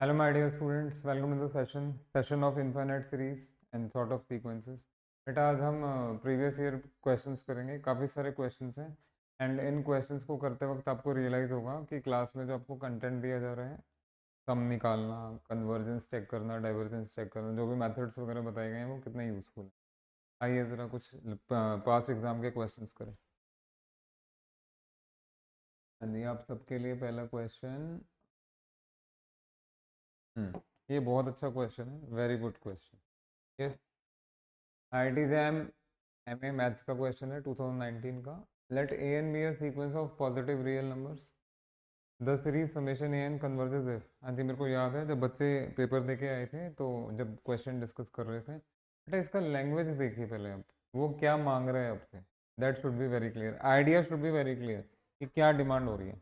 Hello, my dear students. Welcome to the session of infinite series and sort of sequences. बेटा आज हम previous year questions करेंगे। काफ़ी सारे क्वेश्चंस हैं एंड इन क्वेश्चंस को करते वक्त आपको रियलाइज़ होगा कि क्लास में जो आपको कंटेंट दिया जा रहा है, सम निकालना, कन्वर्जेंस चेक करना, डाइवर्जेंस चेक करना, जो भी मेथड्स वगैरह बताए गए हैं वो कितने यूज़फुल है। आइए ज़रा कुछ पास एग्ज़ाम के क्वेश्चंस करें। हाँ जी, आप सबके लिए पहला क्वेश्चन। ये बहुत अच्छा क्वेश्चन है, very good question. Yes, IIT JAM MA maths का क्वेश्चन है 2019 का। Let a n be a sequence of positive real numbers the series summation a n converges if. हाँ जी, मेरे को याद है जब बच्चे पेपर दे के आए थे तो जब क्वेश्चन डिस्कस कर रहे थे, बेटा इसका लैंग्वेज देखिए पहले आप, वो क्या मांग रहे हैं आपसे। That should be very clear, idea should be very clear कि क्या डिमांड हो रही है।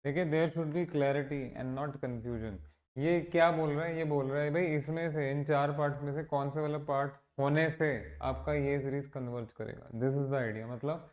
देखिए, there should be clarity and not confusion. ये क्या बोल रहा है, ये बोल रहा है भाई इसमें से, इन चार पार्ट्स में से कौन से वाला पार्ट होने से आपका ये सीरीज कन्वर्ज करेगा। This is the idea. मतलब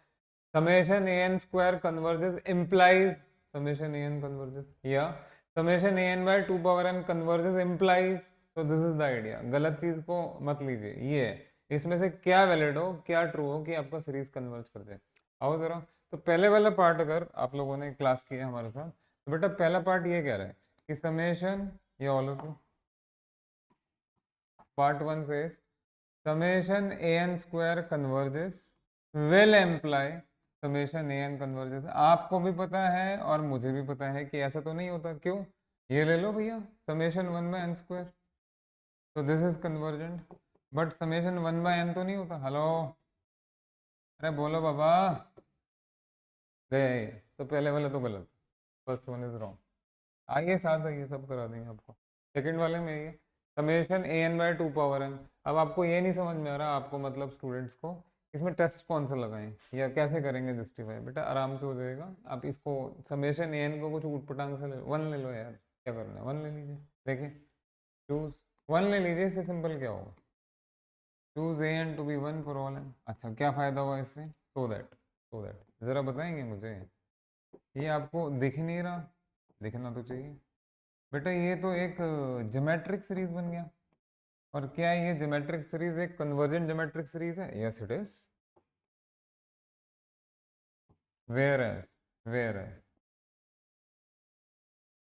summation a n square converges implies summation a n converges, या summation a n by two power n converges implies. तो दिस इज द आइडिया। गलत चीज को मत लीजिए। ये है, इसमें से क्या वैलिड हो, क्या ट्रू हो कि आपका सीरीज कन्वर्ज कर जाए। आओ जरा, तो पहले वाला पार्ट अगर आप लोगों ने क्लास किया हमारे साथ, तो बेटा पहला पार्ट ये कह रहा है कि समेशन, ये all of you, part one से summation a n square converges will imply summation a n converges. आपको भी पता है और मुझे भी पता है कि ऐसा तो नहीं होता। क्यों? ये ले लो भैया, summation one by n square, तो this is convergent. But summation one by n तो नहीं होता। हेलो, अरे बोलो बाबा। गए, तो पहले वाला तो गलत, फर्स्ट वन इज रॉन्ग। आइए साथ आइए, सब करा देंगे आपको। सेकंड वाले में ये summation a n by two power n. अब आपको ये नहीं समझ में आ रहा, आपको मतलब स्टूडेंट्स को, इसमें टेस्ट कौन सा लगाएं या कैसे करेंगे जस्टिफाई। बेटा आराम से हो जाएगा। आप इसको समेशन ए एन को कुछ ऊटपटांग से ले लो, वन ले लो यार, क्या करना है, वन ले लीजिए। देखिए, चूज वन ले लीजिए, इससे सिंपल क्या होगा, choose a n to be one for all n. अच्छा, क्या फायदा हुआ इससे? सो दैट जरा बताएंगे मुझे, ये आपको दिख नहीं रहा, दिखना तो चाहिए। बेटा ये तो एक ज्योमेट्रिक सीरीज बन गया। और क्या है ये ज्योमेट्रिक सीरीज एक कन्वर्जेंट ज्योमेट्रिक सीरीज है? Yes it is. Whereas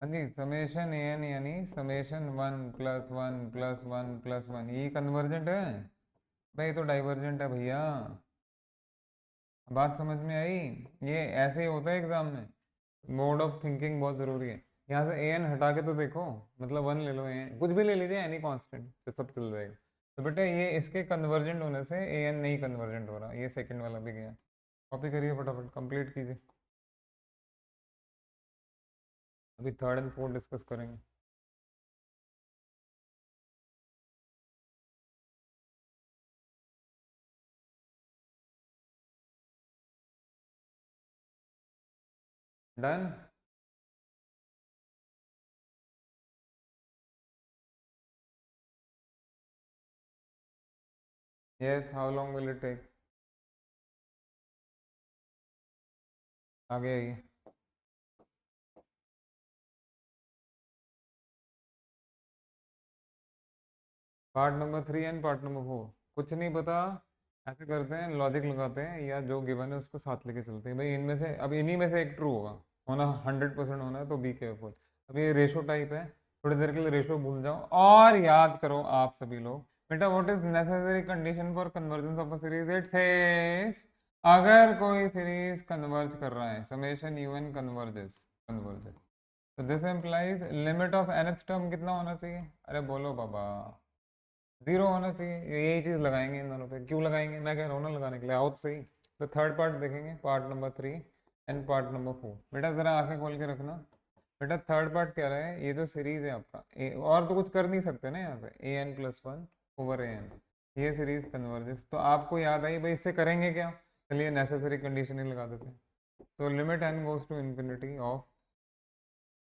हाँ जी, समेशन ए एन यानी summation one plus one plus one plus one, ये कन्वर्जेंट है भाई, तो डाइवर्जेंट है भैया। बात समझ में आई? ये ऐसे ही होता है एग्जाम में। मोड ऑफ थिंकिंग बहुत जरूरी है। यहाँ से ए एन हटा के तो देखो, मतलब वन ले लो, ए एन कुछ भी ले लीजिए, एनी कांस्टेंट तो सब चल जाएगा। तो बेटा ये इसके कन्वर्जेंट होने से ए एन नहीं कन्वर्जेंट हो रहा, ये सेकंड वाला भी गया। कॉपी करिए फटाफट, कंप्लीट कीजिए। अभी थर्ड एंड फोर्थ डिस्कस करेंगे। Done. Yes, how long will it take? आगे आइए। Part number three and part number four, कुछ नहीं पता, ऐसे करते हैं, लॉजिक लगाते हैं या जो गिवन है उसको साथ लेके चलते हैं। भाई इनमें से, अब इन्हीं में से एक ट्रू होगा, होना 100% होना है, तो बी केयरफुल। अब ये रेशो टाइप है, थोड़ी देर के लिए रेशो भूल जाओ और याद करो आप सभी लोग। बेटा what is necessary condition for convergence of a series? It says अगर कोई सीरीज कन्वर्ज कर रहा है, समेशन यूएन कन्वर्जेस, तो this implies limit of nth term कितना होना चाहिए? अरे बोलो बाबा, जीरो होना चाहिए। यही चीज लगाएंगे इन दोनों पे। क्यों लगाएंगे? मैं कह रहा हूँ ना लगाने के लिए, आओ तो सही। तो थर्ड पार्ट देखेंगे, part number three and part number four. बेटा जरा आंखें खोल के रखना। बेटा थर्ड पार्ट कह रहा है, ये जो सीरीज है आपका और तो कुछ कर नहीं सकते ना यहाँ से, ए n plus one over a N, ये सीरीज कन्वर्जेस। तो आपको याद आई भाई, इससे करेंगे क्या? चलिए नेसेसरी कंडीशन ही लगा देते हैं। तो limit n goes to infinity of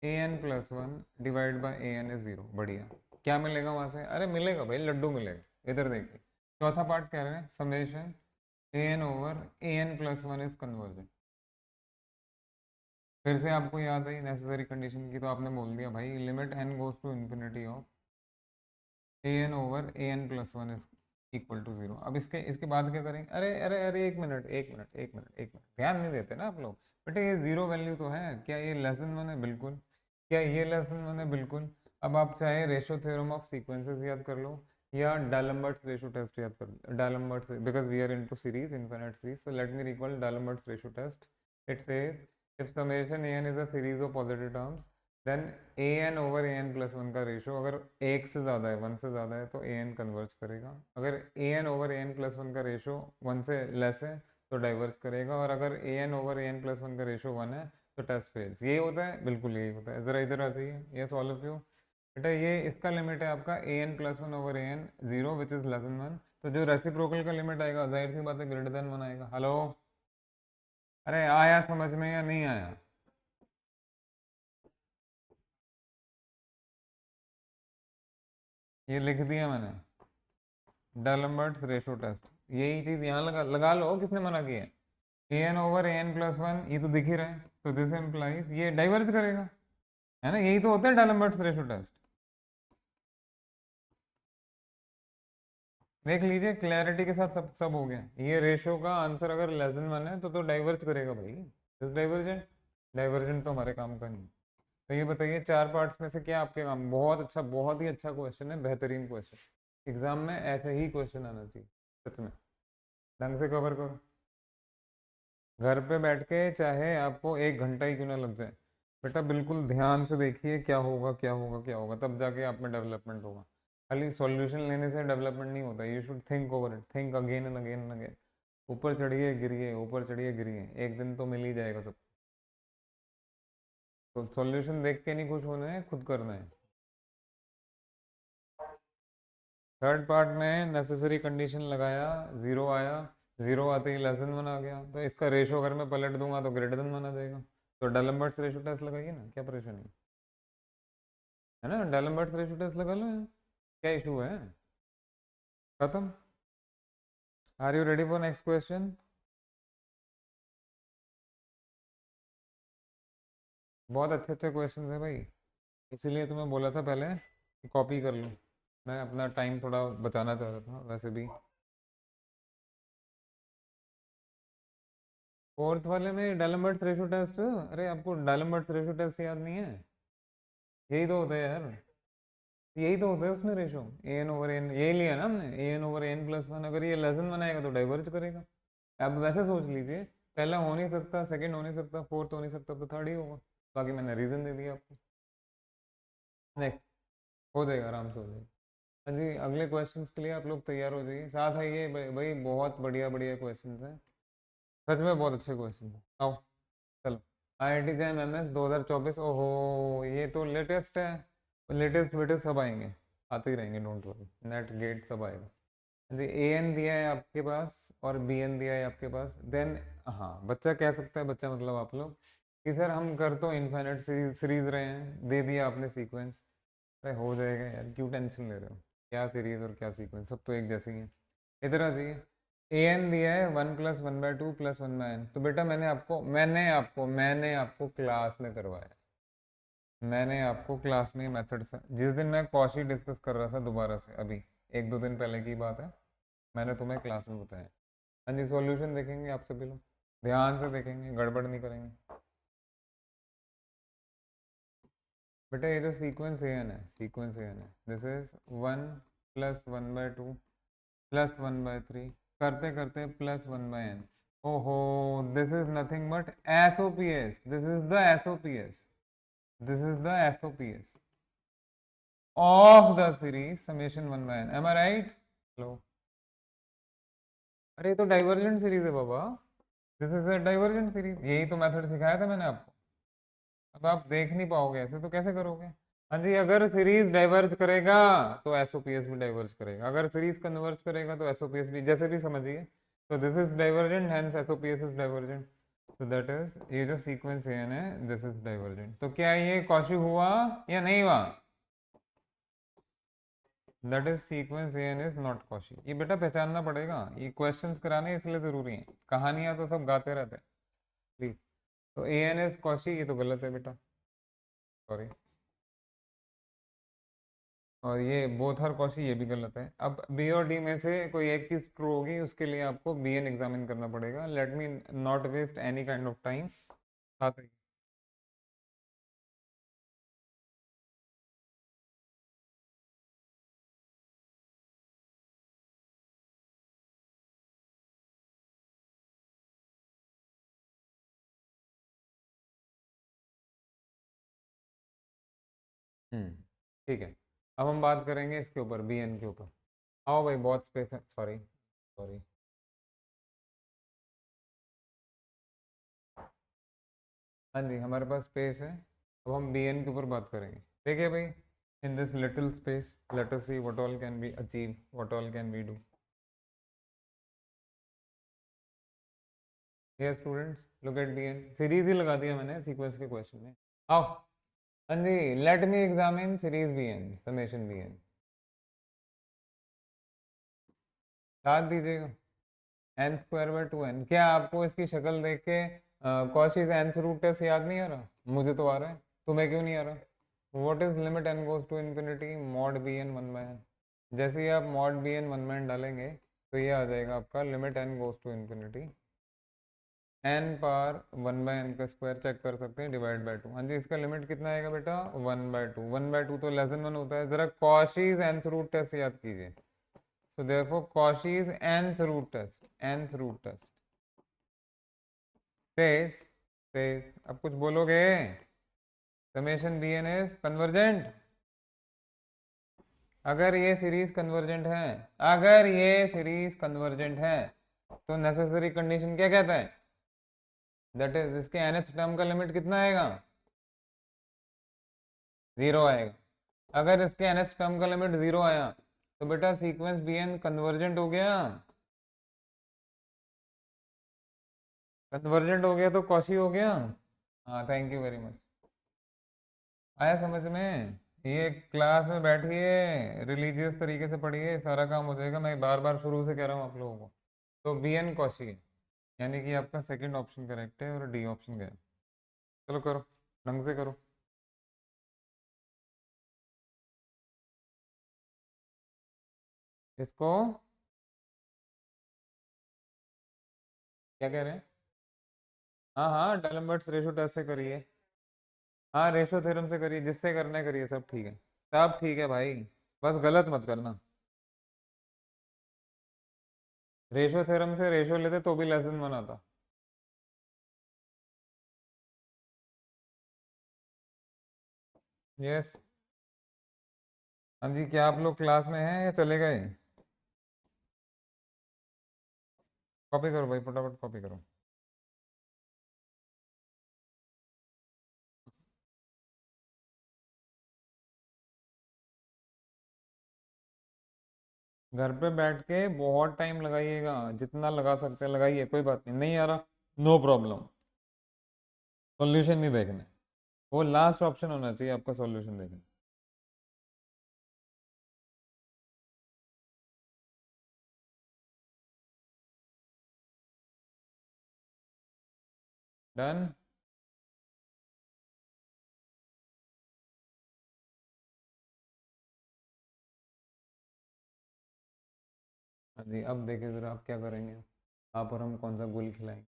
a n plus one divide by a n is zero. बढ़िया। क्या मिलेगा वहां से? अरे मिलेगा भाई, लड्डू मिलेगा। इधर देखिए, चौथा पार्ट कह रहे हैं summation a n over a n plus one is convergent. फिर से आपको याद आई नेसेसरी कंडीशन की, तो आपने बोल दिया भाई limit n goes to infinity of an over an plus one is equal to zero. अब इसके बाद क्या करेंगे? अरे अरे अरे, एक मिनट एक मिनट एक मिनट एक मिनट, ध्यान नहीं देते ना आप लोग। बेटे ये जीरो वैल्यू तो है, क्या ये लेस देन वन है? बिल्कुल। क्या ये लेस देन वन है? बिल्कुल। अब आप चाहे रेशो थ्योरम ऑफ सीक्वेंसेस याद कर लो या डायलम्बर्ट्स रेशो टेस्ट याद कर लो। D'Alembert's, because we are into series, infinite series, so let me recall D'Alembert's ratio test. It says if summation an is a series of positive terms, then a n over a n plus one का ratio अगर एक से ज़्यादा है, one से ज़्यादा है, तो ए एन कन्वर्ज करेगा। अगर ए n over a n plus one का रेशो वन से लेस है तो डाइवर्ज करेगा। और अगर ए n over a n plus one का रेशो वन है तो टेस्ट फेल्स। यही होता है, बिल्कुल यही होता है। ज़रा इधर आ जाइए, यस ऑल ऑफ यू। बेटा ये इसका लिमिट है आपका a n plus one over a n zero which is less than one. तो जो रेसिप्रोकल का लिमिट आएगा जाहिर सी बात है ग्रेटर देन वन आएगा। हेलो, अरे आया समझ में या नहीं आया? ये लिख दिया मैंने, डायलम्बर्ट्स रेशो टेस्ट। यही चीज यहाँ लगा लो, किसने मना किया है? ए n over a n plus one, ये तो दिख ही रहा है, तो दिस इम्प्लाइज ये डाइवर्ज करेगा, है ना? यही तो होता है डायलम्बर्ट्स रेशो टेस्ट। देख लीजिए क्लैरिटी के साथ, सब हो गया। ये रेशो का आंसर अगर लेस देन वन है तो डाइवर्ज करेगा भाई। दिस डाइवर्जेंट, डाइवर्जेंट तो हमारे काम का नहीं। तो ये बताइए चार पार्ट्स में से क्या आपके काम? बहुत अच्छा, बहुत ही अच्छा क्वेश्चन है, बेहतरीन क्वेश्चन। एग्जाम में ऐसे ही क्वेश्चन आना चाहिए सच में। ढंग से कवर करो, घर पे बैठ के चाहे आपको एक घंटा ही क्यों ना लग जाए। बेटा बिल्कुल ध्यान से देखिए क्या होगा क्या होगा क्या होगा, तब जाके आप में डेवलपमेंट होगा। खाली सॉल्यूशन लेने से डेवलपमेंट नहीं होता, you should think over it, think again and again and again. ऊपर चढ़िए गिरिए, ऊपर चढ़िए गिरिए, एक दिन तो मिल ही जाएगा सब। तो सॉल्यूशन देख के नहीं खुश होना है, खुद करना है। थर्ड पार्ट में नेसेसरी कंडीशन लगाया, जीरो आया, जीरो आते ही लेस देन वन आ गया, तो इसका रेशो अगर मैं पलट दूंगा तो ग्रेटर देन वन आ जाएगा। तो डायलम्बर्ट्स रेशो टेस्ट लगाइए ना, क्या परेशानी है ना? डायलम्बर्ट्स रेशो टेस्ट लगा लो यार, क्या इशू है? खत्म। Are you ready for next question? बहुत अच्छे अच्छे क्वेश्चन है भाई, इसीलिए तुम्हें बोला था पहले कि कॉपी कर लो। मैं अपना टाइम थोड़ा बचाना चाह रहा था वैसे भी। फोर्थ वाले में डायलम्बर्ट्स रेशो टेस्ट, अरे आपको डायलम्बर्ट्स रेशो टेस्ट याद नहीं है? यही तो होता है यार, यही तो होता है उसमें ratio. A n over n, यही लिया ना हमने, a n over n plus one. अगर ये लेस देन वन आएगा तो डाइवर्ज करेगा। अब वैसे सोच लीजिए, पहला हो नहीं सकता, सेकंड हो नहीं सकता, फोर्थ हो नहीं सकता, तो थर्ड ही होगा। बाकी मैंने रीजन दे दिया आपको। नेक्स्ट, हो जाएगा, आराम से हो जाएगा। हाँ जी, अगले क्वेश्चंस के लिए आप लोग तैयार हो जाइए, साथ आइए भाई भाई, बहुत बढ़िया बढ़िया क्वेश्चंस हैं, सच में बहुत अच्छे क्वेश्चन हैं। आओ चलो। I I T JAM M S 2024, ओहो ये तो लेटेस्ट है। लेटेस्ट वेटेस्ट सब आएंगे, आते ही रहेंगे, डोंट वरी, नेट गेट सब आएगा। जी, ए एन दिया है आपके पास और बी एन दिया है आपके पास, देन हाँ बच्चा कह सकता है, बच्चा मतलब आप लोग, कि सर हम कर तो इनफाइनाइट सीरीज रहे हैं, दे दिया आपने सीक्वेंस। अरे हो जाएगा यार, क्यों टेंशन ले रहे हो? क्या सीरीज और क्या सीक्वेंस, सब तो एक जैसे ही है। इधर आ जाइए, ए एन दिया है one plus one by two plus one by n. तो बेटा मैंने आपको क्लास में करवाया, मैंने आपको क्लास में मेथड से, जिस दिन मैं कौशी डिस्कस कर रहा था दोबारा से, अभी एक दो दिन पहले की बात है, मैंने तुम्हें क्लास में बताया। हाँ जी, सॉल्यूशन देखेंगे आप सभी लोग, ध्यान से देखेंगे, गड़बड़ नहीं करेंगे। बेटा ये जो सीक्वेंस ए एन है, सीक्वेंस ए एन है, this is one plus one by two plus one by three, करते करते प्लस वन बाय एन। ओहो, this is nothing but S O P S, this is the S O P S, this is the S O P S of the series summation one by n. Am I right? Hello, अरे ये तो divergent series है बाबा, this is the divergent series, यही तो method सिखाया था मैंने आपको। अब आप देख नहीं पाओगे ऐसे तो कैसे करोगे? हाँ जी, अगर सीरीज डाइवर्ज करेगा तो एसओपीएस भी डाइवर्ज करेगा, अगर सीरीज कन्वर्ज करेगा तो एसओपीएस भी, जैसे भी समझिए। तो this is divergent, hence SOPS is divergent. तो दैट इज, ये जो सीक्वेंस एन है दिस इज डाइवर्जेंट। तो क्या ये कौशी हुआ या नहीं हुआ? That is sequence n is not Cauchy. ये बेटा पहचानना पड़ेगा, ये क्वेश्चंस कराने इसलिए जरूरी है, कहानियां तो सब गाते रहते हैं। प्लीज तो ए एन एस कौशी, ये तो गलत है बेटा, सॉरी। और ये बोथ आर कौशी, ये भी गलत है। अब बी और डी में से कोई एक चीज ट्रू होगी, उसके लिए आपको बी एन एग्जामिन करना पड़ेगा। Let me not waste any kind of time. Hmm, ठीक है। अब हम बात करेंगे इसके ऊपर, बी एन के ऊपर। आओ भाई, बहुत स्पेस है, सॉरी सॉरी। हाँ जी, हमारे पास स्पेस है। अब हम बी एन के ऊपर बात करेंगे। देखिए भाई, in this little space let us see what all can be achieve, what all can we do. Yes students, look at b n. Series ही लगा दिया मैंने सीक्वेंस के क्वेश्चन में। आओ। हाँ जी, let me examine series b n, summation b n. याद दीजिएगा, n square by two n. क्या आपको इसकी शक्ल देख के कॉशीज एनथ रूट टेस्ट याद नहीं आ रहा? मुझे तो आ रहा है, तुम्हें क्यों नहीं आ रहा? What is limit n goes to infinity mod b n one by n. जैसे ही आप mod b n one by n डालेंगे तो ये आ जाएगा आपका limit n goes to infinity n power one by n का स्क्वायर, चेक कर सकते हैं, डिवाइड बाय टू। हाँ जी, इसका लिमिट कितना आएगा बेटा? One by to. One by to तो लेस देन वन होता है। जरा कॉशीज एनथ रूट टेस्ट याद कीजिए। So therefore Cauchy's nth root test says अब कुछ बोलोगे? Summation b n is convergent. अगर ये सीरीज कन्वर्जेंट है, अगर ये सीरीज कन्वर्जेंट है, तो नेसेसरी कंडीशन क्या कहता है? दैट इज इसके nth टर्म का लिमिट कितना आएगा? जीरो आएगा। अगर इसके nth टर्म का लिमिट जीरो आया तो बेटा सीक्वेंस बी एन कन्वर्जेंट हो गया। कन्वर्जेंट हो गया तो कॉशी हो गया। हाँ, थैंक यू वेरी मच। आया समझ में? ये क्लास में बैठिए, रिलीजियस तरीके से पढ़िए, सारा काम हो जाएगा। मैं बार बार शुरू से कह रहा हूँ आप लोगों को। तो बी एन कौशी है, यानी कि आपका सेकंड ऑप्शन करेक्ट है और डी ऑप्शन गया। चलो करो, ढंग से करो इसको। क्या कह रहे हैं? हाँ हाँ, डायलम्बर्ट्स रेशो टेस्ट से करिए। हाँ, रेशो थ्योरम से करिए, जिससे करना है करिए, सब ठीक है। सब ठीक है भाई, बस गलत मत करना। रेशो थ्योरम से रेशो लेते तो भी लेस देन वन आता। यस। हाँ जी, क्या आप लोग क्लास में हैं या चले गए? कॉपी करो भाई, फटाफट कॉपी करो। घर पे बैठ के बहुत टाइम लगाइएगा, जितना लगा सकते हैं लगाइए, कोई बात नहीं। नहीं आ रहा, नो प्रॉब्लम। सॉल्यूशन नहीं देखने, वो लास्ट ऑप्शन होना चाहिए आपका सॉल्यूशन देखने। डन। हाँ जी, अब देखिए जरा आप क्या करेंगे, आप और हम कौन सा गुल खिलाएंगे।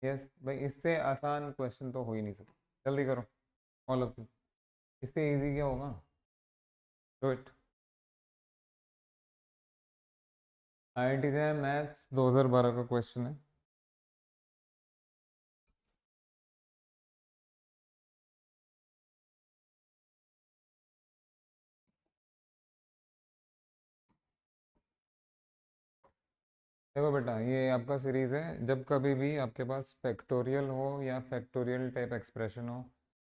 यस भाई, इससे आसान क्वेश्चन तो हो ही नहीं सकता। जल्दी करो ऑल ऑफ यू। इससे इजी क्या होगा? Do it. IIT jam maths 2012 का क्वेश्चन है। देखो बेटा, ये आपका सीरीज है। जब कभी भी आपके पास फैक्टोरियल हो या फैक्टोरियल टाइप एक्सप्रेशन हो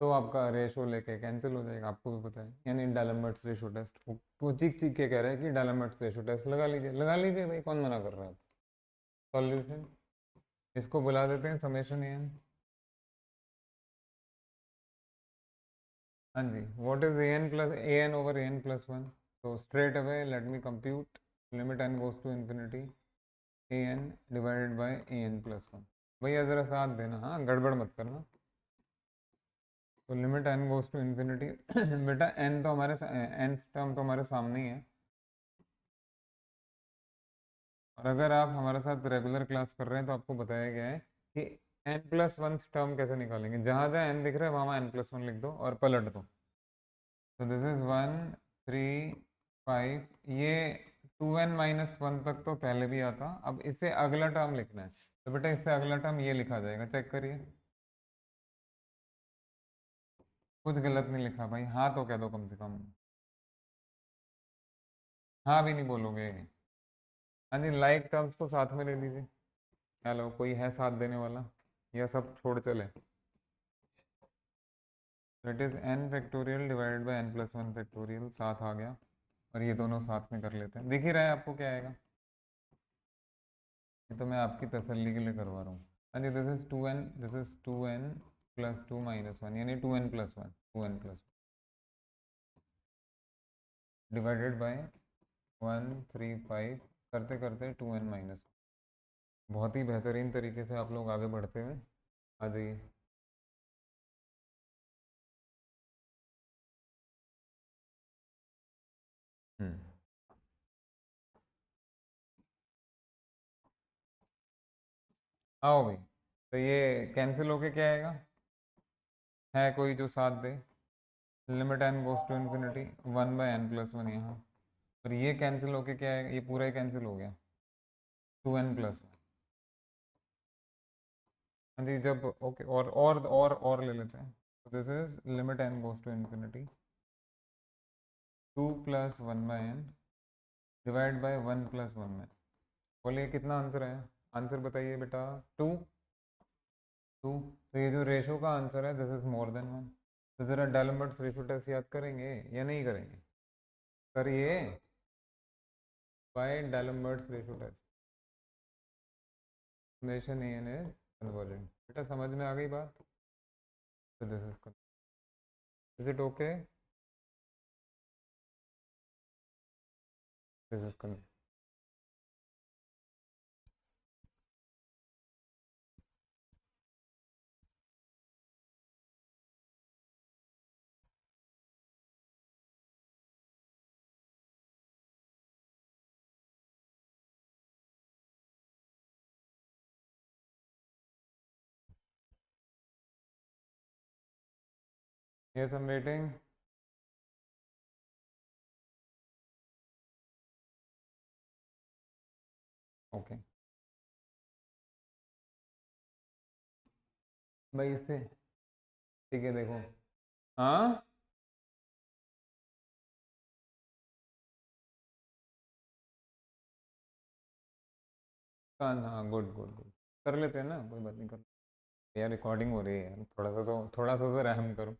तो आपका रेशो लेके कैंसिल हो जाएगा, आपको भी पता है। यानी डायलम्बर्ट्स रेशो टेस्ट, वो चीख चीख के कह रहे हैं कि डायलम्बर्ट्स रेशो टेस्ट लगा लीजिए, लगा लीजिए भाई, कौन मना कर रहा है? सॉल्यूशन, इसको बुला देते हैं समेशन एन। हाँ जी, what is n plus a n over n plus one? तो straight away let me compute limit n goes to infinity a n divided by a n plus one. भैया ज़रा साथ देना, हाँ गड़बड़ मत करना। तो limit n goes to infinity बेटा एन तो हमारे एन टर्म तो हमारे सामने ही है। और अगर आप हमारे साथ रेगुलर क्लास कर रहे हैं तो आपको बताया गया है कि एन प्लस वन टर्म कैसे निकालेंगे। जहाँ जहाँ एन दिख रहा है वहाँ एन प्लस वन लिख दो और पलट दो। तो this is one, three, five, ये टू एन माइनस वन तक तो पहले भी आता। अब इससे अगला टर्म लिखना है, तो बेटा इससे अगला टर्म ये लिखा जाएगा, चेक करिए। कुछ गलत नहीं लिखा भाई, हाँ तो कह दो कम से कम। हाँ भी नहीं बोलोगे? हाँ जी, लाइक टर्म्स को साथ में ले लीजिए। हेलो, कोई है साथ देने वाला या सब छोड़ चले? It is n factorial divided by n plus one factorial, साथ आ गया। और ये दोनों साथ में कर लेते हैं, दिख ही रहा है आपको क्या आएगा। ये तो मैं आपकी तसल्ली के लिए करवा रहा हूँ। हाँ जी, this is two n, this is two n plus two minus one, यानी two n plus one, two n plus divided by one, three, five, करते करते टू एन माइनस। बहुत ही बेहतरीन तरीके से आप लोग आगे बढ़ते हुए आ जाइए। हम्म, आओ भाई। तो ये कैंसिल होके क्या आएगा? है कोई जो साथ दे? Limit n goes to infinity one by n plus one यहाँ। और ये कैंसिल होके क्या आएगा? ये पूरा ही कैंसिल हो गया, टू एन प्लस वन। हाँ जी, जब ओके, और ले लेते हैं। This is limit n goes to infinity two plus one by n divide by one plus one में। बोलिए कितना आंसर है? आंसर बताइए बेटा। टू। टू। तो ये जो रेशो का आंसर है this is more than one. तो ज़रा डायलम्बर्ट्स रेशो टेस्ट याद करेंगे या नहीं करेंगे? करिए, by D'Alembert's ratio test summation a n is convergent. बेटा समझ में आ गई बात? तो this is it okay? This is yes, I am waiting. Okay भाई, इससे ठीक है, देखो। हाँ हाँ, गुड गुड गुड, कर लेते हैं ना, कोई बात नहीं, कर। यार रिकॉर्डिंग हो रही है यार, थोड़ा सा तो रहम करो।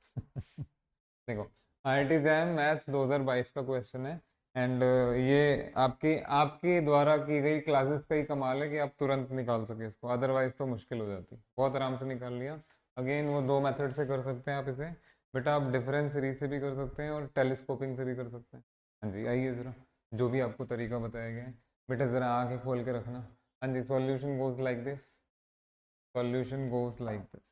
देखो, IIT जैम मैथ्स 2022 का क्वेश्चन है। एंड ये आपकी आपकी द्वारा की गई क्लासेस का ही कमाल है कि आप तुरंत निकाल सके इसको, अदरवाइज तो मुश्किल हो जाती। बहुत आराम से निकाल लिया। अगेन वो दो मेथड से कर सकते हैं आप इसे। बेटा आप डिफरेंस सीरीज से भी कर सकते हैं और टेलीस्कोपिंग से भी कर सकते हैं। हाँ जी, आइए ज़रा, जो भी आपको तरीका बताया गया है। बेटा ज़रा आंखें खोल के रखना। हाँ जी, solution goes like this, solution goes like this.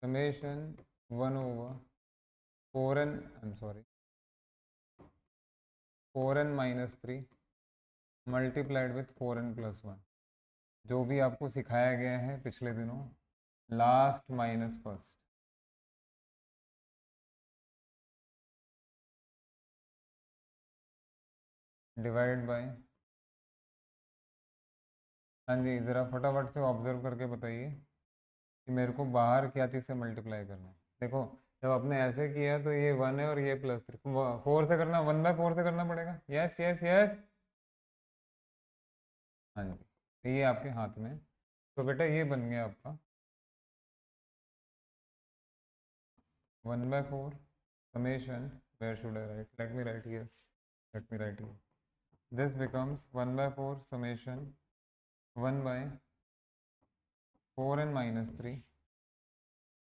Summation one over four n, I am sorry, four n minus three multiplied with four n plus one, जो भी आपको सिखाया गया है पिछले दिनों, last minus first, divide by. हाँ जी, ज़रा फटाफट से ऑब्जर्व करके बताइए कि मेरे को बाहर क्या चीज़ से मल्टीप्लाई करना है। देखो, जब आपने ऐसे किया तो ये वन है और ये प्लस थ्री, फोर से करना, वन बाय फोर से करना पड़ेगा। Yes yes yes. हाँ जी, तो ये आपके हाथ में। तो बेटा ये बन गया आपका one by four summation, where should I write, let me write here, let me write here, this becomes one by four summation one by 4n-3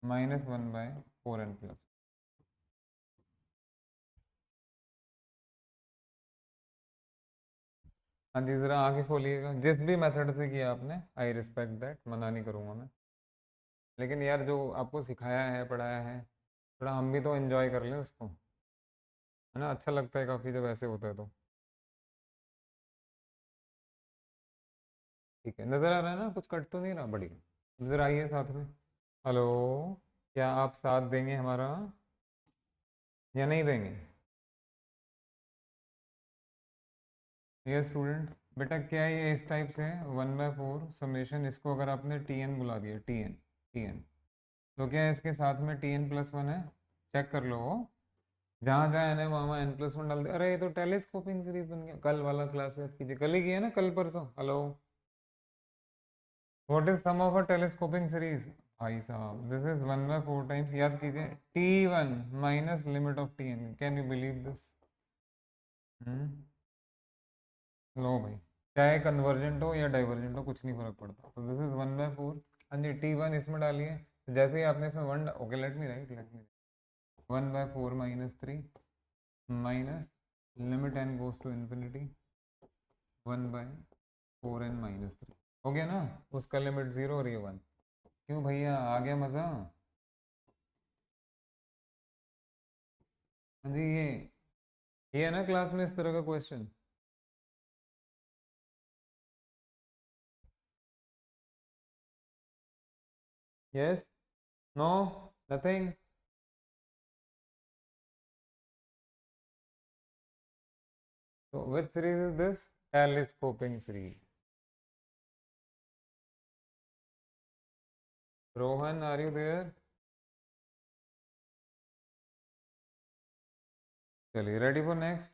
-1/4n+। हाँ जी, ज़रा आगे खोलिएगा। जिस भी मेथड से किया आपने, आई रिस्पेक्ट दैट, मना नहीं करूँगा मैं। लेकिन यार जो आपको सिखाया है, पढ़ाया है, थोड़ा हम भी तो एंजॉय कर लें उसको, है ना। अच्छा लगता है काफ़ी जब ऐसे होता है तो। ठीक है, नज़र आ रहा है ना, कुछ कट तो नहीं रहा? बढ़िया, नज़र आइए साथ में। हेलो, क्या आप साथ देंगे हमारा या नहीं देंगे? ये स्टूडेंट्स, बेटा क्या है ये इस टाइप से है, 1/4 समेशन, इसको अगर आपने टी एन बुला दिया, टी एन तो क्या है, इसके साथ में Tn+1 है। चेक कर लो, जहाँ जहाँ एन है वहाँ वहाँ N+1 डाल दे। अरे ये तो टेलीस्कोपिंग सीरीज बन गया। कल वाला क्लास याद कीजिए, कल ही किया ना, कल परसों। Hello, what is sum of a telescoping series? भाई साहब, दिस इज 1/4 टाइम्स, याद कीजिए, T1 minus limit of Tn। Can you believe this? लो भाई, चाहे कन्वर्जेंट हो या डाइवर्जेंट हो, कुछ नहीं फर्क पड़ता। तो दिस इज 1/4। हाँ जी, T1 इसमें डालिए। तो जैसे ही आपने इसमें one, okay let me write, 1/4 - 3 minus limit n goes to infinity 1/4n-3। हो गया ना, उसका लिमिट 0 और ये 1। क्यों भैया, आ गया मज़ा? हाँ जी, ये है ना क्लास में इस तरह का question. Yes, no, nothing. So which series is this? Telescoping series. Rohan, are you there? चलिए, ready for next?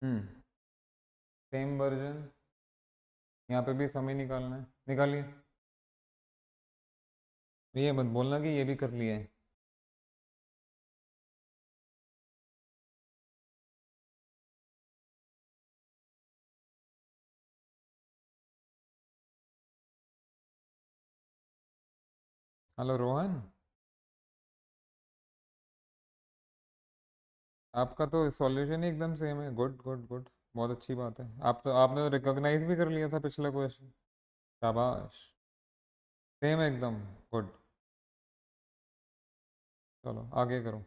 Hmm, same version. यहाँ पे भी समय निकालना है, निकालिए। ये मत बोलना कि ये भी कर लिया है। हेलो रोहन, आपका तो सॉल्यूशन ही एकदम सेम है। गुड गुड गुड, बहुत अच्छी बात है। आप तो, आपने तो रिकॉग्नाइज भी कर लिया था पिछला क्वेश्चन। शाबाश, सेम एकदम। गुड, चलो आगे करो।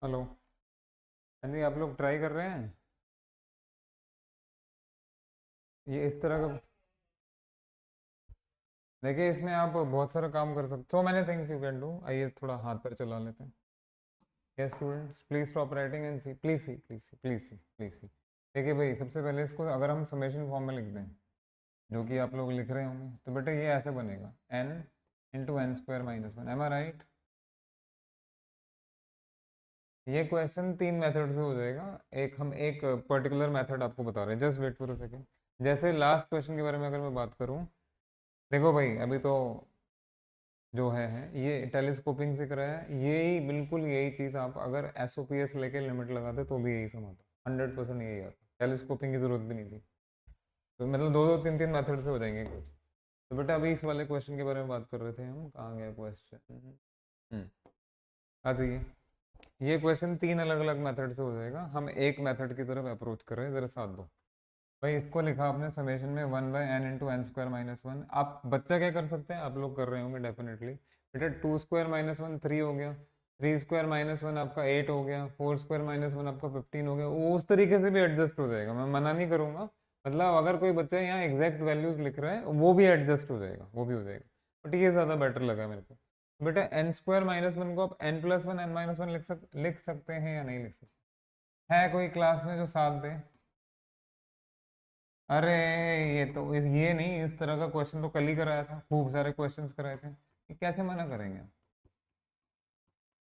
हेलो, हाँ जी, आप लोग ट्राई कर रहे हैं ये इस तरह का? देखिए, इसमें आप बहुत सारा काम कर सकते, so many things you can do. आइए थोड़ा हाथ पर चला लेते हैं। Yes students, please stop writing and see, please see, please see, please see, please see. देखिए भाई, सबसे पहले इसको अगर हम समेशन फॉर्म में लिख दें, जो कि आप लोग लिख रहे होंगे, तो बेटा ये ऐसे बनेगा, n × n² - 1। M I right? ये क्वेश्चन 3 मेथड से हो जाएगा। एक, हम एक पर्टिकुलर मेथड आपको बता रहे हैं, just wait for a second. जैसे लास्ट क्वेश्चन के बारे में अगर मैं बात करूं, देखो भाई, अभी तो जो है ये टेलीस्कोपिंग से कराया है, यही बिल्कुल यही चीज़ आप अगर एस ओ पी एस लेके लिमिट लगाते तो भी यही सम आता, 100% यही आता। टेलीस्कोपिंग की जरूरत भी नहीं थी। तो मतलब दो दो तीन तीन मेथड से हो जाएंगे कुछ। तो बेटा अभी इस वाले क्वेश्चन के बारे में बात कर रहे थे हम, कहाँ गया क्वेश्चन? हम्म, आ जाइए। ये क्वेश्चन तीन अलग अलग मेथड से हो जाएगा, हम एक मेथड की तरफ अप्रोच कर रहे हैं, जरा साथ दो। भाई इसको लिखा आपने समेशन में 1/n into n square minus one. आप बच्चा क्या कर सकते हैं, आप लोग कर रहे होंगे डेफिनेटली, बेटा 2 स्क्वायर माइनस वन 3 हो गया, 3 स्क्वायर माइनस वन आपका 8 हो गया, 4 स्क्वायर माइनस वन आपका 15 हो गया। वो उस तरीके से भी एडजस्ट हो जाएगा, मैं मना नहीं करूंगा। मतलब अगर कोई बच्चा यहाँ एग्जैक्ट वैल्यूज लिख रहा है वो भी एडजस्ट हो जाएगा, वो भी हो जाएगा, बट ये ज़्यादा बेटर लगा मेरे को। बेटा एन स्क्वायर माइनस वन को आप n plus one n minus one लिख सकते हैं या नहीं लिख सकते? है कोई क्लास में जो साथ दे? अरे ये तो ये नहीं, इस तरह का क्वेश्चन तो कल ही कराया था, खूब सारे क्वेश्चंस कराए थे, ये कैसे मना करेंगे?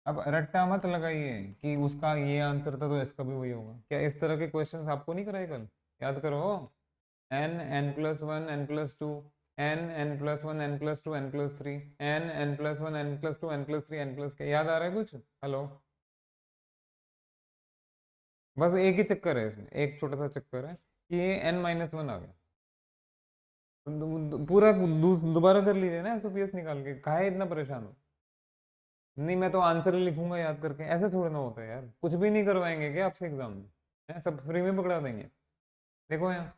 अब रट्टा मत लगाइए कि उसका ये आंसर था तो इसका भी वही होगा, क्या इस तरह के क्वेश्चंस आपको नहीं कराए कल? याद करो। N n plus one n plus two, n n plus one n plus two n plus three, n n plus one n plus two n plus three n plus, क्या याद आ रहा है कुछ? हेलो। बस एक ही चक्कर है इसमें, एक छोटा सा चक्कर है कि ये एन माइनस वन आ गया। पूरा दोबारा कर लीजिए ना एसओपीएस निकाल के, काहे इतना परेशान हो? नहीं मैं तो आंसर ही लिखूंगा याद करके, ऐसे थोड़ा ना होता है यार, कुछ भी नहीं करवाएंगे क्या आपसे एग्जाम में? सब फ्री में पकड़ा देंगे? देखो यहाँ,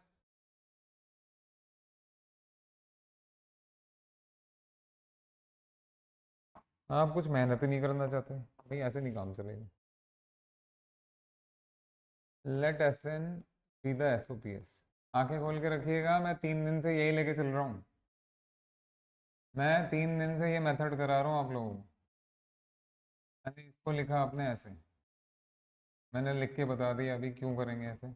आप कुछ मेहनत ही नहीं करना चाहते भाई, ऐसे नहीं काम चलेगा। Let S n be the SOPS. आंखें खोल के रखिएगा, मैं 3 दिन से यही लेके चल रहा हूँ, मैं 3 दिन से ये मेथड करा रहा हूँ आप लोगों को। मैंने इसको लिखा आपने ऐसे, मैंने लिख के बता दिया अभी क्यों करेंगे ऐसे।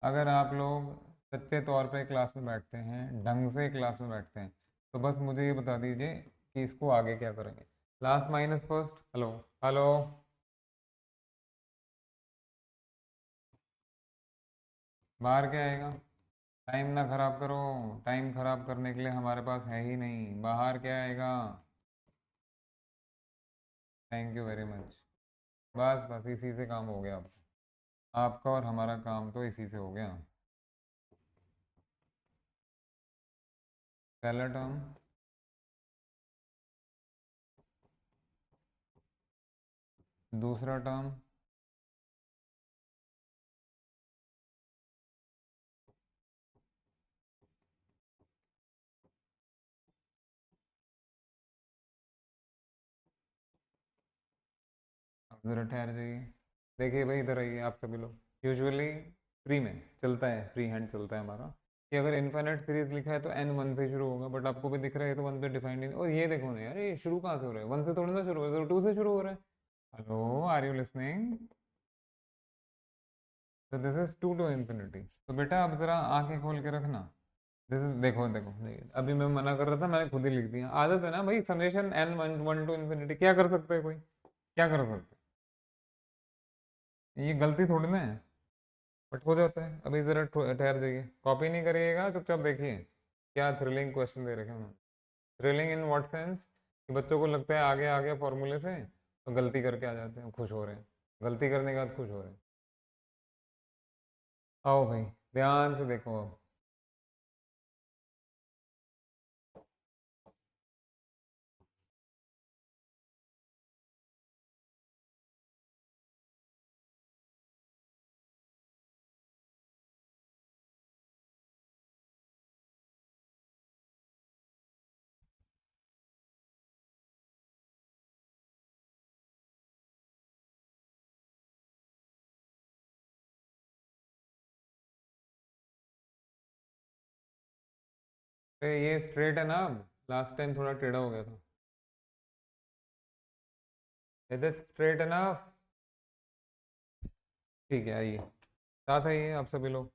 अगर आप लोग सच्चे तौर पे क्लास में बैठते हैं, ढंग से क्लास में बैठते हैं, तो बस मुझे ये बता दीजिए कि इसको आगे क्या करेंगे। Last minus first, hello hello. बाहर क्या आएगा? टाइम ना खराब करो, टाइम खराब करने के लिए हमारे पास है ही नहीं, बाहर क्या आएगा? Thank you very much. बस बस इसी से काम हो गया आपका, आपका और हमारा काम तो इसी से हो गया। पहला टर्म, दूसरा टर्म, अब जरा ठहर जाइए। देखिए भाई इधर आइए आप सभी लोग, यूजुअली फ्री में चलता है, फ्री हैंड चलता है हमारा, कि अगर इन्फिनिट सीरीज लिखा है तो एन वन से शुरू होगा, बट आपको भी दिख रहा है तो वन पे डिफाइंड नहीं, और ये देखो ना यार, ये शुरू कहाँ से हो रहा है? वन से थोड़ी ना शुरू हो रहा है, टू से शुरू हो रहा है। Hello, are you listening? तो this is two to infinity. तो बेटा अब जरा आंखें खोल के रखना। दिस इज, देखो देखो देखिए, अभी मैं मना कर रहा था, मैंने खुद ही लिख दिया, आदत है ना भाई, summation n one one to infinity, क्या कर सकते हैं कोई, क्या कर सकते हैं? ये गलती थोड़ी ना है, बट हो जाता है। अभी जरा ठहर जाइए, कॉपी नहीं करिएगा, चुपचाप देखिए क्या थ्रिलिंग क्वेश्चन दे रखे हैं। थ्रिलिंग इन व्हाट सेंस, कि बच्चों को लगता है आगे आगे फॉर्मूले से तो गलती करके आ जाते हैं, खुश हो रहे हैं, गलती करने के बाद खुश हो रहे हैं। आओ भाई, ध्यान से देखो अब। ये स्ट्रेट है ना अब, लास्ट टाइम थोड़ा टेढ़ा हो गया था। इधर स्ट्रेट है ना? ठीक है, आइए साथ आइए आप सभी लोग।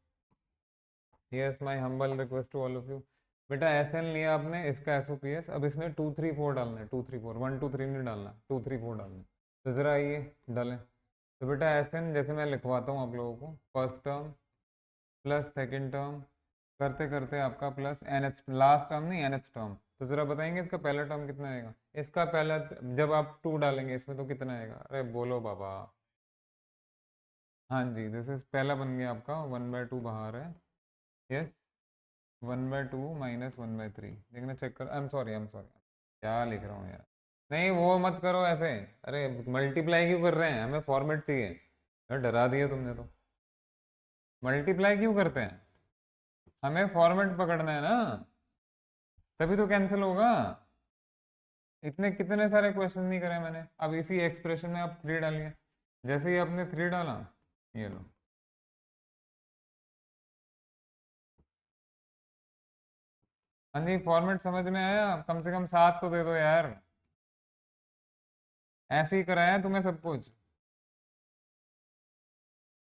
Yes, my humble request to all of you. बेटा एस एन लिया आपने, इसका एस ओ पी एस, अब इसमें 2 3 4 डालना है, 2 3 4, 1 2 3 नहीं डालना, 2 3 4 डालना है। तो जरा आइए डालें। तो बेटा एस एन जैसे मैं लिखवाता हूँ आप लोगों को, first term plus second term करते करते आपका plus nth, last term नहीं एन एच टर्म। तो जरा बताएंगे इसका पहला टर्म कितना आएगा? इसका पहला, जब आप 2 डालेंगे इसमें तो कितना आएगा? अरे बोलो बाबा। हाँ जी, दिस इज पहला बन गया आपका, 1/2 बाहर है। यस, 1/2 माइनस 1/3, देखना चेक कर, आई एम सॉरी क्या लिख रहा हूँ यार। नहीं वो मत करो ऐसे। अरे मल्टीप्लाई क्यों कर रहे हैं, हमें फॉर्मेट चाहिए। अरे डरा दिया तुमने तो। मल्टीप्लाई क्यों करते हैं, हमें फॉर्मेट पकड़ना है ना, तभी तो कैंसिल होगा। इतने कितने सारे क्वेश्चन नहीं करे मैंने, अब इसी एक्सप्रेशन में आप थ्री डालिए। जैसे ही आपने थ्री डाला, ये लो। हाँ जी, फॉर्मेट समझ में आया, कम से कम सात तो दे दो यार। ऐसे ही कराया तुम्हें सब कुछ,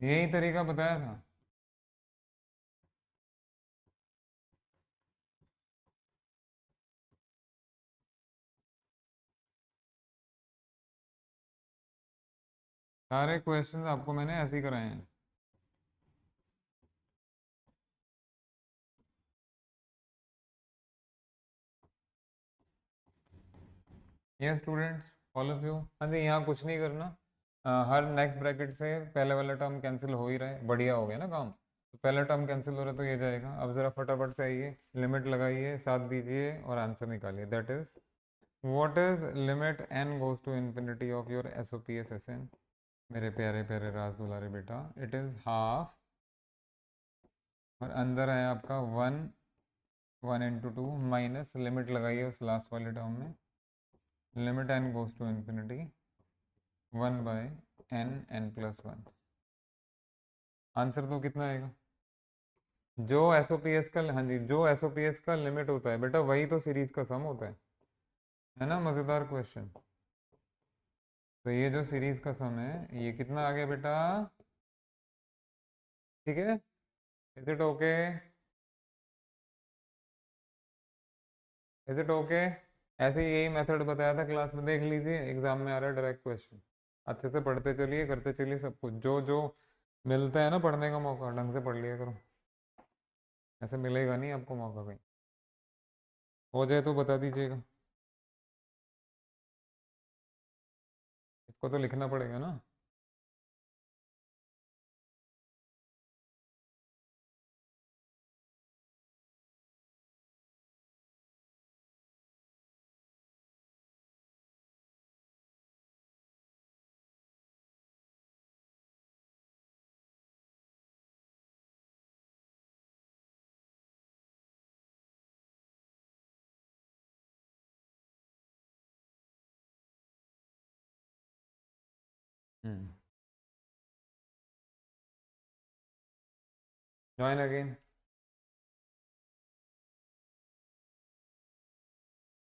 यही तरीका बताया था। सारे क्वेश्चंस आपको मैंने ऐसे ही कराए हैं। ये स्टूडेंट्स, ऑल ऑफ यू। हाँ जी, यहाँ कुछ नहीं करना। हर नेक्स्ट ब्रैकेट से पहले वाला टर्म कैंसिल हो ही रहा है, बढ़िया हो गया ना काम। तो पहला टर्म कैंसिल हो रहा है तो ये जाएगा। अब ज़रा फटाफट से आइए, लिमिट लगाइए, साथ दीजिए और आंसर निकालिए। That is, what is limit n goes to infinity of your S O P S S N. मेरे प्यारे प्यारे राज दुलारे बेटा, इट इज़ हाफ, और अंदर है आपका one, one into two, minus limit लगाइए उस लास्ट वाले टर्म में। Limit n goes to infinity, one by n plus one. Answer तो कितना आएगा, जो एस ओ पी एस का, हाँ जी, जो एस ओ पी एस का लिमिट होता है बेटा, वही तो सीरीज का सम होता है ना। मज़ेदार क्वेश्चन। तो ये जो सीरीज का सम है, ये कितना आ गया बेटा, ठीक है। Is it okay, is it okay. ऐसे ही यही मेथड बताया था क्लास में, देख लीजिए, एग्जाम में आ रहा है डायरेक्ट क्वेश्चन। अच्छे से पढ़ते चलिए, करते चलिए सब कुछ, जो जो मिलता है ना पढ़ने का मौका, ढंग से पढ़ लिया करो। ऐसे मिलेगा नहीं आपको मौका कहीं। हो जाए तो बता दीजिएगा, इसको तो लिखना पड़ेगा ना। Join again.